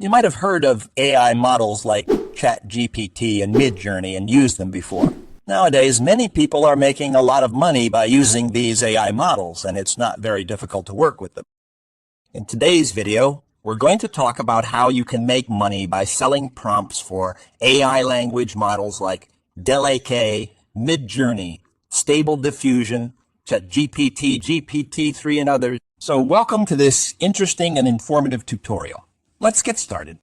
You might have heard of AI models like Chat-GPT and Midjourney and used them before. Nowadays, many people are making a lot of money by using these AI models, and it's not very difficult to work with them. In today's video, we're going to talk about how you can make money by selling prompts for AI language models like DALL-E, Midjourney, Stable Diffusion, Chat-GPT, GPT-3, and others. So welcome to this interesting and informative tutorial. Let's get started.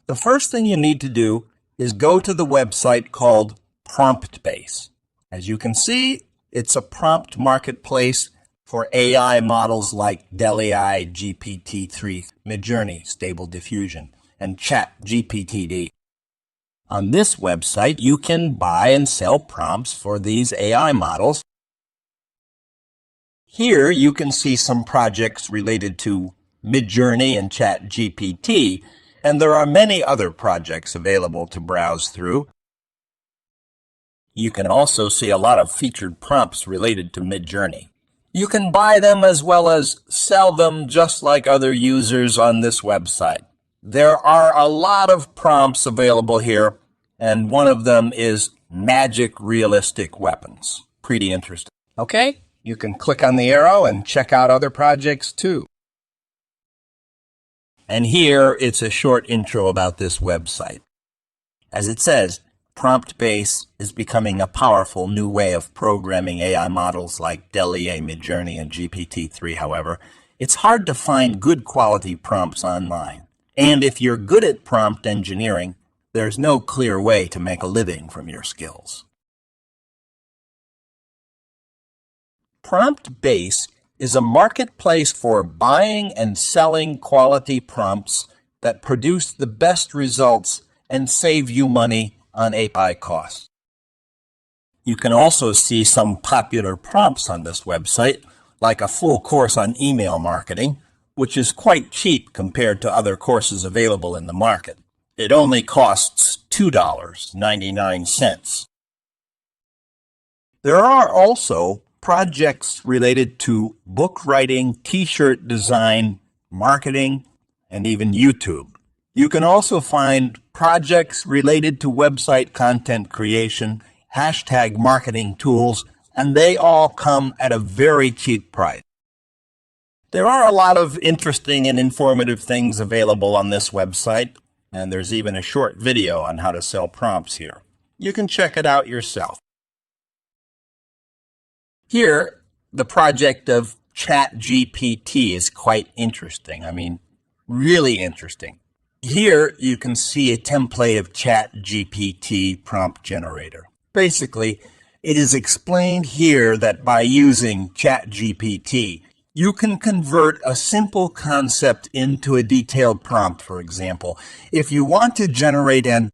The first thing you need to do is go to the website called PromptBase. As you can see, it's a prompt marketplace for AI models like DALL-E, GPT-3, Midjourney, Stable Diffusion, and Chat-GPT. On this website, you can buy and sell prompts for these AI models. Here, you can see some projects related to Midjourney and Chat-GPT, and there are many other projects available to browse through. You can also see a lot of featured prompts related to Midjourney. You can buy them as well as sell them just like other users on this website. There are a lot of prompts available here, and one of them is magic realistic weapons. Pretty interesting. Okay, you can click on the arrow and check out other projects too. And here it's a short intro about this website. As it says, PromptBase is becoming a powerful new way of programming AI models like DALL-E, Midjourney, and GPT-3. However, it's hard to find good quality prompts online. And if you're good at prompt engineering, there's no clear way to make a living from your skills. PromptBase is a marketplace for buying and selling quality prompts that produce the best results and save you money on AI costs. You can also see some popular prompts on this website, like a full course on email marketing, which is quite cheap compared to other courses available in the market. It only costs $2.99. There are also projects related to book writing, t-shirt design, marketing, and even YouTube. You can also find projects related to website content creation, hashtag marketing tools, and they all come at a very cheap price. There are a lot of interesting and informative things available on this website, and there's even a short video on how to sell prompts here. You can check it out yourself. Here, the project of Chat-GPT is quite interesting. I mean, really interesting. Here, you can see a template of Chat-GPT prompt generator. Basically, it is explained here that by using Chat-GPT, you can convert a simple concept into a detailed prompt, for example. If you want to generate an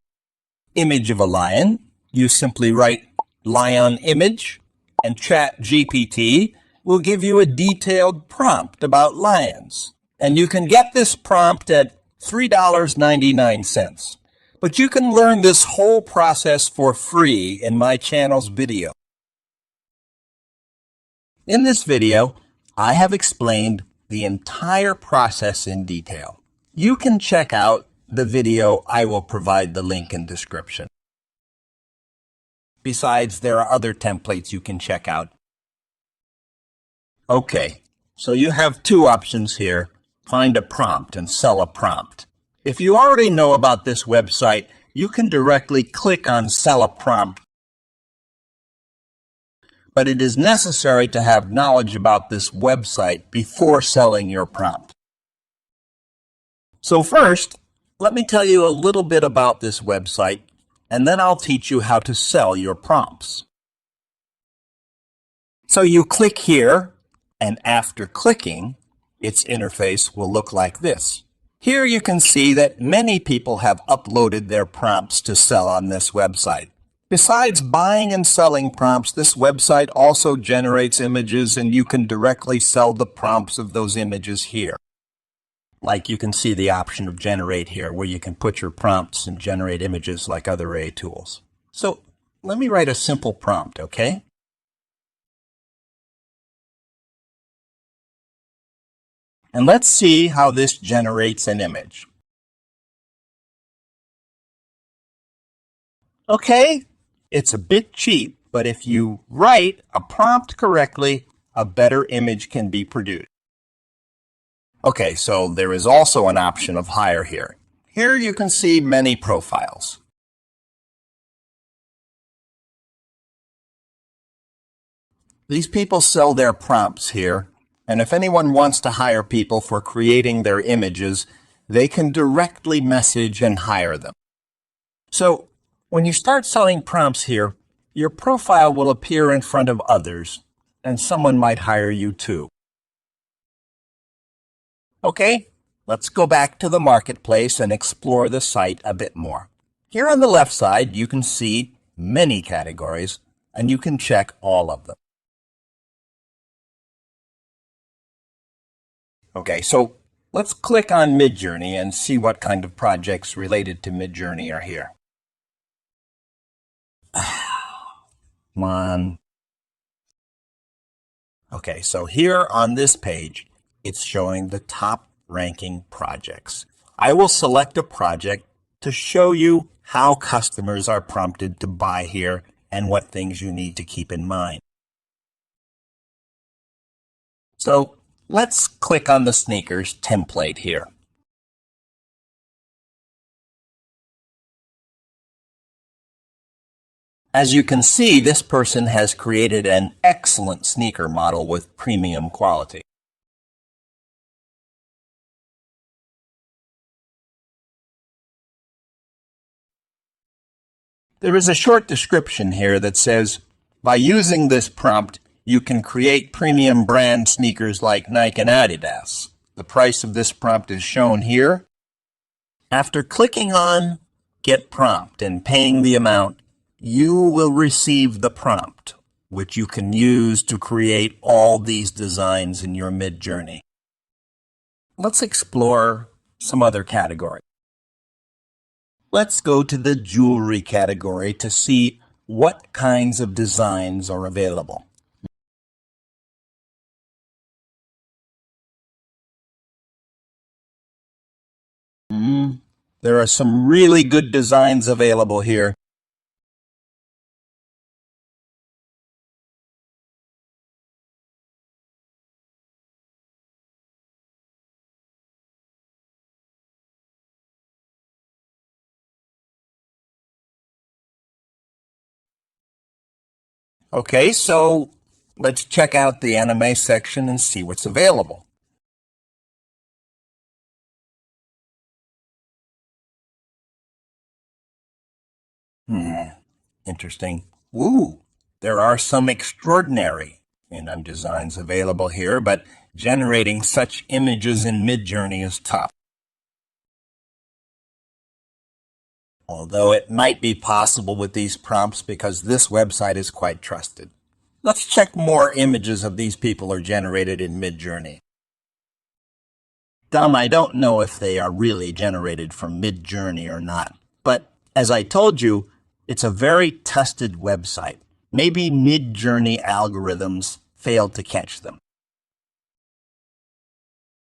image of a lion, you simply write lion image, and Chat-GPT will give you a detailed prompt about lions. And you can get this prompt at $3.99. But you can learn this whole process for free in my channel's video. In this video, I have explained the entire process in detail. You can check out the video. I will provide the link in description. Besides, there are other templates you can check out. Okay, so you have two options here. Find a prompt and sell a prompt. If you already know about this website, you can directly click on Sell a Prompt. But it is necessary to have knowledge about this website before selling your prompt. So first, let me tell you a little bit about this website, and then I'll teach you how to sell your prompts. So you click here, and after clicking, its interface will look like this. Here you can see that many people have uploaded their prompts to sell on this website. Besides buying and selling prompts, this website also generates images, and you can directly sell the prompts of those images here. Like you can see the option of generate here, where you can put your prompts and generate images like other AI tools. So let me write a simple prompt, okay? And let's see how this generates an image. Okay, it's a bit cheap, but if you write a prompt correctly, a better image can be produced. Okay, so there is also an option of hire here. Here you can see many profiles. These people sell their prompts here, and if anyone wants to hire people for creating their images, they can directly message and hire them. So when you start selling prompts here, your profile will appear in front of others, and someone might hire you too. Okay, let's go back to the marketplace and explore the site a bit more. Here on the left side, you can see many categories, and you can check all of them. Okay, so let's click on Midjourney and see what kind of projects related to Midjourney are here. Come on. Okay, so here on this page, it's showing the top ranking projects. I will select a project to show you how customers are prompted to buy here and what things you need to keep in mind. So let's click on the sneakers template here. As you can see, this person has created an excellent sneaker model with premium quality. There is a short description here that says, by using this prompt, you can create premium brand sneakers like Nike and Adidas. The price of this prompt is shown here. After clicking on Get Prompt and paying the amount, you will receive the prompt, which you can use to create all these designs in your Midjourney. Let's explore some other categories. Let's go to the jewelry category to see what kinds of designs are available. There are some really good designs available here. Okay, so let's check out the anime section and see what's available. Interesting. Ooh, there are some extraordinary designs available here, but generating such images in Midjourney is tough. Although it might be possible with these prompts because this website is quite trusted. Let's check more images of these people are generated in Midjourney. I don't know if they are really generated from Midjourney or not, but as I told you, it's a very tested website. Maybe Midjourney algorithms failed to catch them.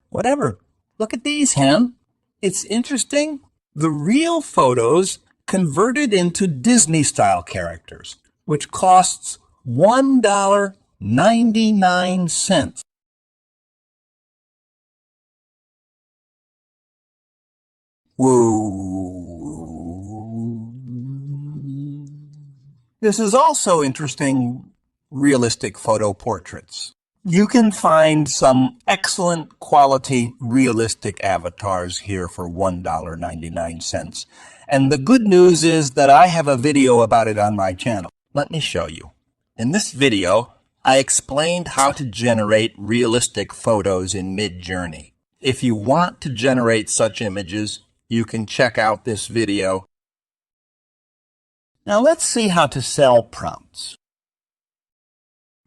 Whatever. Look at these, Ham. It's interesting. The real photos converted into Disney-style characters, which costs $1.99. Whoa. This is also interesting, realistic photo portraits. You can find some excellent quality realistic avatars here for $1.99. And the good news is that I have a video about it on my channel. Let me show you. In this video, I explained how to generate realistic photos in Midjourney. If you want to generate such images, you can check out this video. Now let's see how to sell prompts.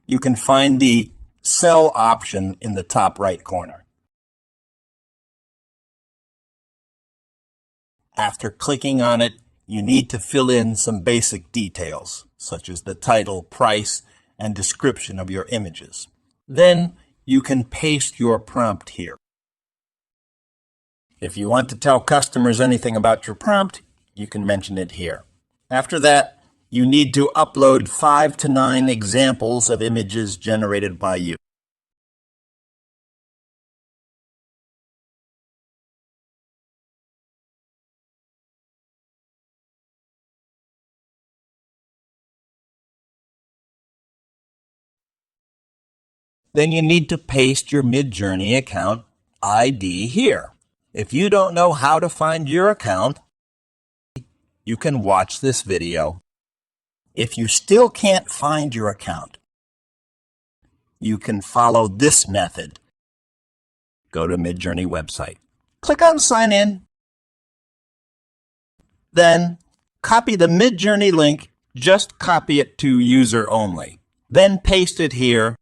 You can find the Sell option in the top right corner. After clicking on it, you need to fill in some basic details, such as the title, price, and description of your images. Then you can paste your prompt here. If you want to tell customers anything about your prompt, you can mention it here. After that, you need to upload 5 to 9 examples of images generated by you. Then you need to paste your Midjourney account ID here. If you don't know how to find your account, you can watch this video. If you still can't find your account, you can follow this method. Go to Midjourney website. Click on Sign In. Then copy the Midjourney link. Just copy it to User Only. Then paste it here.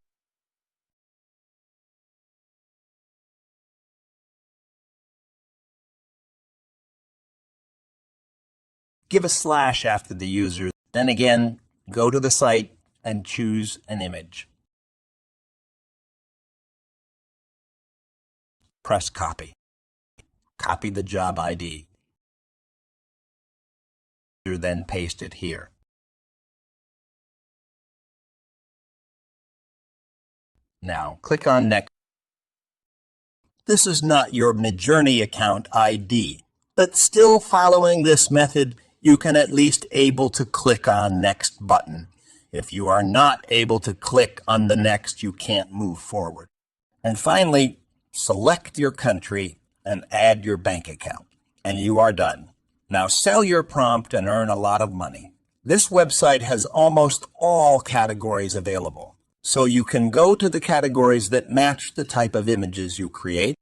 Give a slash after the user. Then again, go to the site and choose an image. Press Copy. Copy the job ID. Then paste it here. Now click on Next. This is not your Midjourney account ID, but still following this method, you can at least able to click on Next button. If you are not able to click on the Next, you can't move forward. And finally, select your country and add your bank account, and you are done. Now sell your prompt and earn a lot of money. This website has almost all categories available, so you can go to the categories that match the type of images you create,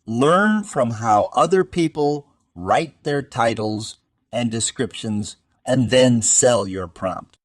learn from how other people write their titles and descriptions, and then sell your prompt.